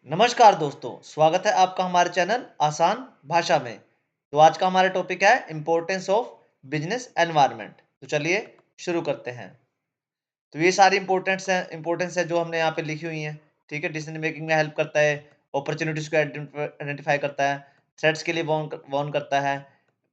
नमस्कार दोस्तों, स्वागत है आपका हमारे चैनल आसान भाषा में। तो आज का हमारा टॉपिक है इम्पोर्टेंस ऑफ बिजनेस एनवायरनमेंट। तो चलिए शुरू करते हैं। तो ये सारी इंपॉर्टेंस है जो हमने यहाँ पे लिखी हुई हैं। ठीक है, डिसीजन मेकिंग में हेल्प करता है, अपॉर्चुनिटीज को आइडेंटिफाई करता है, थ्रेट्स के लिए वार्न करता है,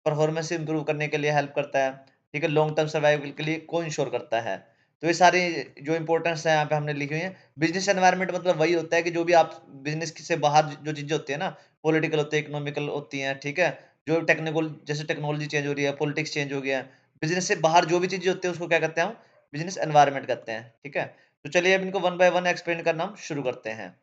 परफॉर्मेंस इंप्रूव करने के लिए हेल्प करता है। ठीक है, लॉन्ग टर्म सर्वाइवल के लिए को इंश्योर करता है। तो ये सारी जो इंपॉर्टेंस है यहाँ पे हमने लिखी हुई है। बिजनेस एनवायरनमेंट मतलब वही होता है कि जो भी आप बिजनेस से बाहर जो चीजें होती है ना, पॉलिटिकल होती है, इकोनॉमिकल होती हैं। ठीक है, जो टेक्निकल जैसे टेक्नोलॉजी चेंज हो रही है, पॉलिटिक्स चेंज हो गया है, बिजनेस से बाहर जो भी चीजें होती है उसको क्या कहते हैं हम, बिजनेस एनवायरनमेंट कहते हैं। ठीक है, तो चलिए अब इनको वन बाय वन एक्सप्लेन करना हम शुरू करते हैं।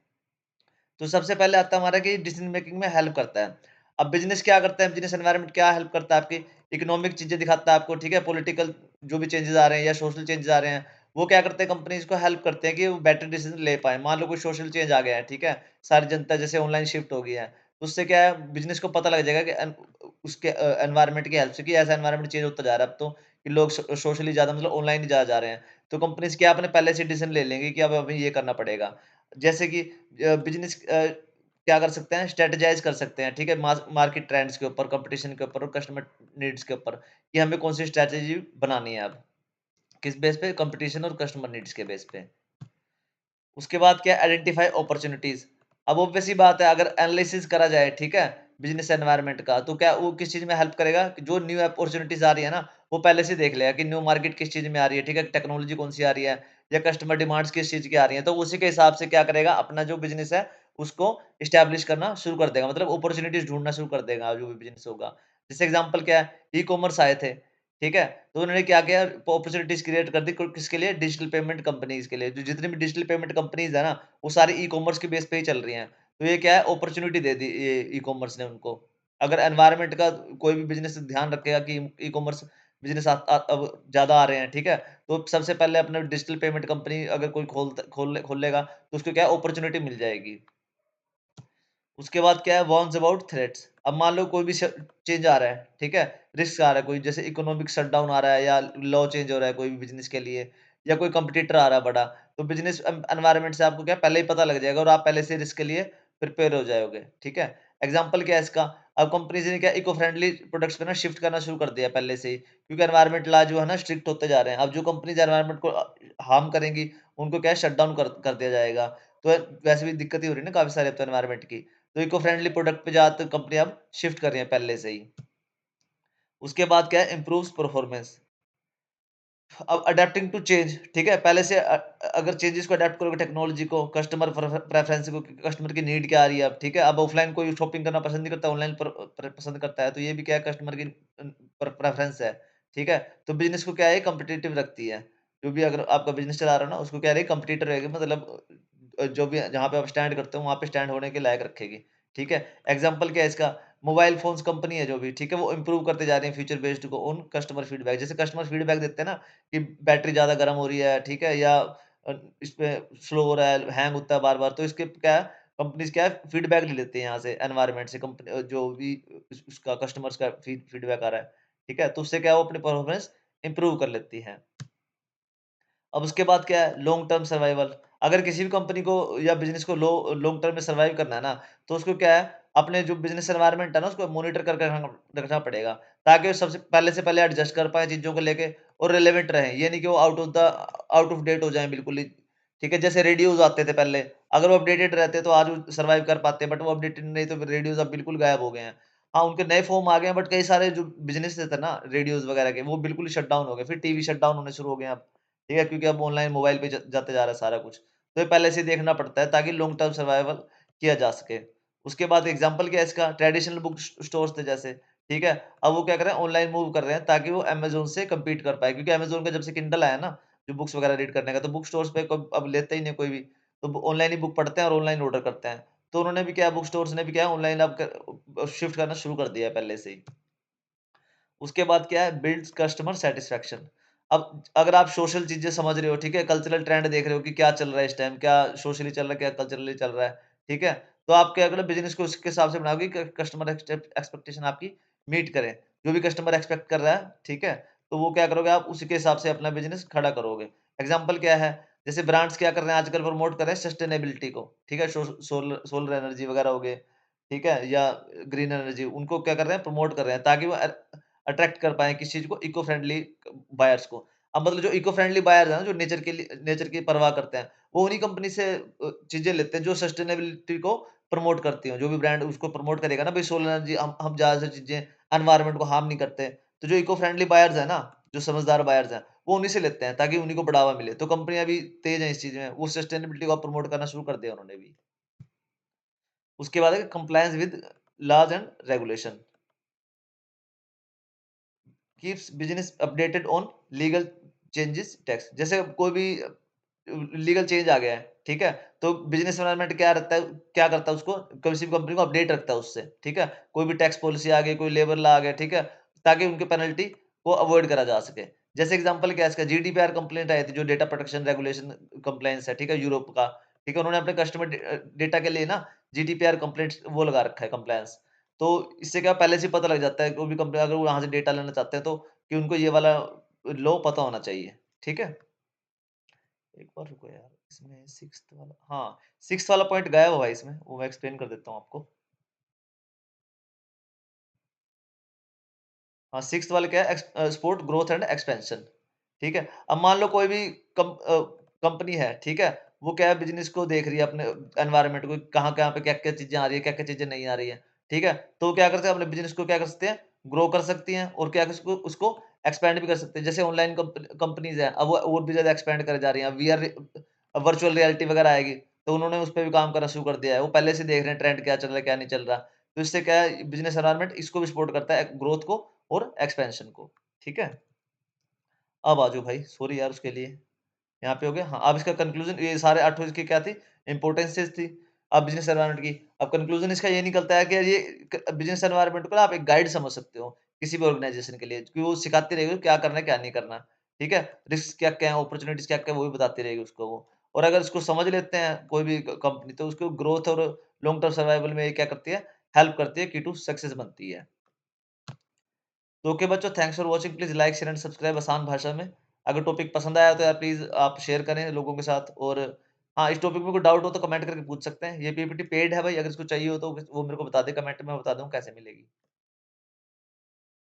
तो सबसे पहले आता है हमारा कि डिसीजन मेकिंग में हेल्प करता है। अब बिजनेस क्या करता है, बिजनेस एनवायरनमेंट क्या हेल्प करता है आपकी, इकोनॉमिक चीजें दिखाता है आपको। ठीक है, पॉलिटिकल जो भी चेंजेस आ रहे हैं या सोशल चेंजेस आ रहे हैं, वो क्या करते हैं, कंपनीज को हेल्प करते हैं कि वो बेटर डिसीजन ले पाए। मान लो कोई सोशल चेंज आ गया है, ठीक है, सारी जनता जैसे ऑनलाइन शिफ्ट हो गई है, तो उससे क्या है, बिजनेस को पता लग जाएगा कि उसके एनवायरनमेंट की हेल्प से कि ऐसा एनवायरनमेंट चेंज होता जा रहा है अब तो, कि लोग सोशली ज्यादा मतलब ऑनलाइन ही ज्यादा जा रहे हैं। तो कंपनीज क्या अपने पहले से डिसीजन ले लेंगे कि अब हमें ये करना पड़ेगा। जैसे कि बिजनेस क्या कर सकते हैं, स्ट्रेटेजाइज कर सकते हैं। ठीक है, मार्केट ट्रेंड्स के ऊपर, कंपटीशन के ऊपर और कस्टमर नीड्स के ऊपर, कि हमें कौन सी स्ट्रेटेजी बनानी है अब, किस बेस पे, कंपटीशन और कस्टमर नीड्स के बेस पे। उसके बाद क्या, आइडेंटिफाई अपॉर्चुनिटीज। अब ऑब्वियस सी बात है, अगर एनालिसिस करा जाए, ठीक है, बिजनेस एनवायरनमेंट का, तो क्या वो किस चीज में हेल्प करेगा कि जो न्यू अपॉर्चुनिटीज आ रही है ना, वो पहले से देख लेगा कि न्यू मार्केट किस चीज में आ रही है। ठीक है, टेक्नोलॉजी कौन सी आ रही है या कस्टमर डिमांड्स किस चीज की आ रही है, तो उसी के हिसाब से क्या करेगा, अपना जो बिजनेस है उसको स्टैब्लिश करना शुरू कर देगा, मतलब अपॉर्चुनिटीज ढूंढना शुरू कर देगा जो भी बिजनेस होगा। जैसे एग्जांपल क्या है, ई कॉमर्स आए थे, ठीक है, तो उन्होंने क्या किया, अपॉर्चुनिटीज क्रिएट कर दी किसके लिए, डिजिटल पेमेंट कंपनीज के लिए। जो जितनी भी डिजिटल पेमेंट कंपनीज है ना, वो सारी ई कॉमर्स के बेस पे ही चल रही हैं। तो ये क्या है, अपॉर्चुनिटी दे दी ये ई कॉमर्स ने उनको। अगर एनवायरनमेंट का कोई भी बिजनेस ध्यान रखेगा कि ई कॉमर्स बिजनेस अब ज्यादा आ रहे हैं, ठीक है, तो सबसे पहले अपने डिजिटल पेमेंट कंपनी अगर कोई खोलेगा, तो उसको क्या अपॉर्चुनिटी मिल जाएगी। उसके बाद क्या है, वार्न्स अबाउट थ्रेट्स। अब मान लो कोई भी चेंज आ रहा है, ठीक है, रिस्क आ रहा है, कोई जैसे इकोनॉमिक शटडाउन आ रहा है या लॉ चेंज हो रहा है कोई भी बिजनेस के लिए, या कोई कंपटीटर आ रहा है बड़ा, तो बिजनेस एनवायरनमेंट से आपको क्या पहले ही पता लग जाएगा और आप पहले से रिस्क के लिए प्रिपेयर हो जाओगे। ठीक है, एग्जाम्पल क्या है इसका, अब कंपनीज ने क्या इको फ्रेंडली प्रोडक्ट्स पे ना शिफ्ट करना शुरू कर दिया पहले से ही, क्योंकि एनवायरनमेंट लॉ जो है ना स्ट्रिक्ट होते जा रहे हैं। अब जो कंपनीज एनवायरनमेंट को हार्म करेंगी, उनको क्या शट डाउन कर दिया जाएगा। तो वैसे भी दिक्कत ही हो रही है ना काफी सारे अब तो एनवायरनमेंट की। तो इको फ्रेंडली प्रोडक्ट पे ज्यादातर कंपनी अब शिफ्ट कर रही है पहले से ही। उसके बाद क्या है, इम्प्रूव्स परफॉर्मेंस। अब अडेप्टिंग टू चेंज, ठीक है, पहले से अगर चेंजेस को अडेप्ट करोगे, टेक्नोलॉजी को, कस्टमर प्रेफरेंस को, कस्टमर की नीड क्या आ रही है अब, ठीक है, अब ऑफलाइन कोई शॉपिंग करना पसंद नहीं करता, ऑनलाइन पसंद करता है, तो ये भी क्या है, कस्टमर की प्रेफरेंस है। ठीक है, तो बिजनेस को क्या है, कम्पिटिटिव रखती है। जो भी अगर आपका बिजनेस चला रहा है ना, उसको क्या रही, कम्पिटिटर रहेगी, मतलब जो भी जहाँ पे आप स्टैंड करते हो वहाँ पे स्टैंड होने के लायक रखेगी। ठीक है, एग्जाम्पल क्या है इसका, मोबाइल फोन्स कंपनी है जो भी, ठीक है, वो इंप्रूव करते जा रहे हैं फ्यूचर बेस्ड को ऑन कस्टमर फीडबैक। जैसे कस्टमर फीडबैक देते हैं ना कि बैटरी ज़्यादा गर्म हो रही है, ठीक है, या इसपे स्लो हो रहा है, हैंग होता है बार-बार, तो इसके क्या है, कंपनीज़ क्या है, फीडबैक ले लेती हैं यहाँ से एनवायरनमेंट से, कंपनी जो भी उसका कस्टमर्स का फीडबैक आ रहा है, ठीक है, तो उससे क्या है, वो अपनी परफॉर्मेंस इंप्रूव कर लेती हैं। अब उसके बाद क्या है, लॉन्ग टर्म सर्वाइवल। अगर किसी भी कंपनी को या बिजनेस को लॉन्ग टर्म में सर्वाइव करना है ना, तो उसको क्या है, अपने जो बिजनेस एनवायरनमेंट है ना, उसको मॉनिटर करके रखना पड़ेगा, ताकि वो सबसे पहले एडजस्ट कर पाए चीजों को लेके और रिलेवेंट रहे। ये नहीं कि वो आउट ऑफ डेट हो जाए बिल्कुल ही। ठीक है, जैसे रेडियोज आते थे पहले, अगर वो अपडेटेड रहते तो आज वो सर्वाइव कर पाते, बट वो अपडेटेड नहीं, तो रेडियोज अब बिल्कुल गायब हो गए हैं। हाँ, उनके नए फॉर्म आ गए हैं, बट कई सारे जो बिजनेस थे ना रेडियोज वगैरह के, वो बिल्कुल ही शट डाउन हो गए। फिर टीवी शट डाउन होने शुरू हो गए अब। ठीक है, क्योंकि अब ऑनलाइन मोबाइल पे जाते जा रहा है सारा कुछ, तो ये पहले से ही देखना पड़ता है ताकि लॉन्ग टर्म सर्वाइवल किया जा सके। उसके बाद एग्जांपल क्या है इसका, ट्रेडिशनल बुक स्टोर्स थे जैसे, ठीक है, अब वो क्या कर रहे हैं, ऑनलाइन मूव कर रहे हैं ताकि वो अमेज़न से कम्पीट कर पाए, क्योंकि अमेज़न का जब से किंडल आया ना, जो बुक्स वगैरह रीड करने का, तो बुक स्टोर्स पे अब लेते ही नहीं कोई भी, तो ऑनलाइन ही बुक पढ़ते हैं और ऑनलाइन ऑर्डर करते हैं। तो उन्होंने भी क्या, बुक स्टोर्स ने भी क्या, ऑनलाइन अब शिफ्ट करना शुरू कर दिया है पहले से ही। उसके बाद क्या है, बिल्ड्स कस्टमर सैटिस्फैक्शन। अब अगर आप सोशल चीजें समझ रहे हो, ठीक है, कल्चरल ट्रेंड देख रहे हो कि क्या चल रहा है इस टाइम, क्या सोशली चल रहा है, क्या कल्चरली चल रहा है, ठीक है, तो आप क्या करो, बिजनेस को उसके हिसाब से बनाओगे कि कस्टमर एक्सपेक्टेशन आपकी मीट करें। जो भी कस्टमर एक्सपेक्ट कर रहा है, ठीक है, तो वो क्या करोगे, आप उसी के हिसाब से अपना बिजनेस खड़ा करोगे। एग्जाम्पल क्या है, जैसे ब्रांड्स क्या कर रहे हैं आजकल, प्रमोट कर रहे हैं सस्टेनेबिलिटी को, ठीक है? सोलर सोलर एनर्जी वगैरह हो गए, ठीक है? या ग्रीन एनर्जी, उनको क्या कर रहे हैं, प्रमोट कर रहे हैं ताकि वो अट्रैक्ट कर पाएँ किस चीज़ को, इको फ्रेंडली बायर्स को। अब मतलब जो इको फ्रेंडली बायर्स हैं ना, जो नेचर की परवाह करते हैं, वो उन्हीं कंपनी से चीज़ें लेते हैं जो सस्टेनेबिलिटी को प्रमोट करती हो। जो भी ब्रांड उसको प्रमोट करेगा ना, भई सोलर एनर्जी, हम ज़्यादा से चीज़ें एनवायरनमेंट को हार्म नहीं करते। तो जो इको फ्रेंडली बायर्स हैं ना, जो समझदार बायर्स हैं, वो उन्हीं से लेते हैं ताकि उन्हीं को बढ़ावा मिले। तो कंपनियाँ भी तेज़ हैं इस चीज़ में, वो सस्टेनेबिलिटी को अब प्रमोट करना शुरू कर दिया उन्होंने भी। उसके बाद है compliance with laws and regulation, keeps business updated on legal changes tax. जैसे कोई भी लीगल चेंज आ गया है, ठीक है? तो बिज़नेस एनवायरनमेंट क्या रहता है, क्या करता है उसको, किसी भी कंपनी को अपडेट रखता है उससे, ठीक है? कोई भी टैक्स पॉलिसी आ गई, कोई लेबर लॉ आ गया, ठीक है? ताकि उनकी पेनल्टी को अवॉइड करा जा सके। जैसे एग्ज़ाम्पल क्या है इसका, जीडीपीआर कंप्लेंट आई थी, जो डेटा प्रोटेक्शन रेगुलेशन कंप्लायंस है, ठीक है? यूरोप का, ठीक है? उन्होंने अपने कस्टमर डेटा के लिए ना जीडीपीआर कंप्लेंट्स वो लगा रखा है, कंप्लायंस। तो इससे क्या पहले से ही पता लग जाता है, कोई भी कंपनी अगर वो वहाँ से डेटा लेना चाहते हैं तो, कि उनको ये वाला लॉ पता होना चाहिए, ठीक है? एक बार रुको यार, इसमें 6th वाला, हाँ, 6th वाला पॉइंट गायब हुआ है इसमें, वो मैं एक्सप्लेन कर देता हूँ आपको। हाँ, 6th वाला क्या है, सपोर्ट ग्रोथ एंड एक्सपेंशन, ठीक है? अब मान लो कोई भी कंपनी है, ठीक है? वो क्या है, बिज़नेस को देख रही है, अपने एनवायरनमेंट को, कहाँ-कहाँ पे क्या-क्या चीज़ें आ रही है, क्या-क्या चीज़ें नहीं आ रही है, ठीक है? तो वो क्या करते हैं, अपने बिज़नेस को क्या कर सकते हैं, ग्रो कर सकती हैं, और क्या उसको उसको एक्सपैंड भी कर सकते हैं। जैसे ऑनलाइन कंपनीज़ हैं, अब वो और भी ज़्यादा एक्सपैंड करे जा रही हैं। वीआर वर्चुअल रियलिटी वगैरह आएगी, तो उन्होंने उस पे भी काम करना शुरू कर दिया है। वो पहले से देख रहे हैं ट्रेंड क्या चल रहा है, क्या नहीं चल रहा। तो इससे क्या है, बिज़नेस एनवायरनमेंट इसको भी सपोर्ट करता है, ग्रोथ को और एक्सपेंशन को, ठीक है? अब आ जाओ भाई, सॉरी यार उसके लिए। यहाँ पे हो गया, हाँ, अब इसका कंक्लूज़न, ये सारे 8 इसकी क्या थी, इम्पोर्टेंसेस थी, अब बिज़नेस एनवायरनमेंट की। अब कंक्लूज़न इसका ये निकलता है कि ये बिज़नेस एनवायरनमेंट को ना आप एक गाइड समझ सकते हो, किसी भी ऑर्गेनाइज़ेशन के लिए, क्योंकि वो सिखाती रहेगी क्या करना है, क्या नहीं करना, ठीक है? रिस्क क्या-क्या है, अपॉर्च्युनिटीज़ क्या-क्या है, वो भी बताती रहेगी उसको वो। और अगर इसको समझ लेते हैं कोई भी कंपनी, तो उसको ग्रोथ और लॉन्ग टर्म सर्वाइवल में ये क्या करती है, हेल्प करती है, की टू सक्सेस बनती है। तो ओके बच्चों, thanks for watching, please like, share and subscribe आसान भाषा में। अगर टॉपिक पसंद आया तो यार प्लीज़ आप शेयर करें लोगों के साथ, और हाँ, इस टॉपिक में कोई डाउट हो तो कमेंट करके पूछ सकते हैं। ये पीपीटी पेड है भाई, अगर इसको चाहिए हो तो वो मेरे को बता दें कमेंट में, मैं बता दूँ कैसे मिलेगी।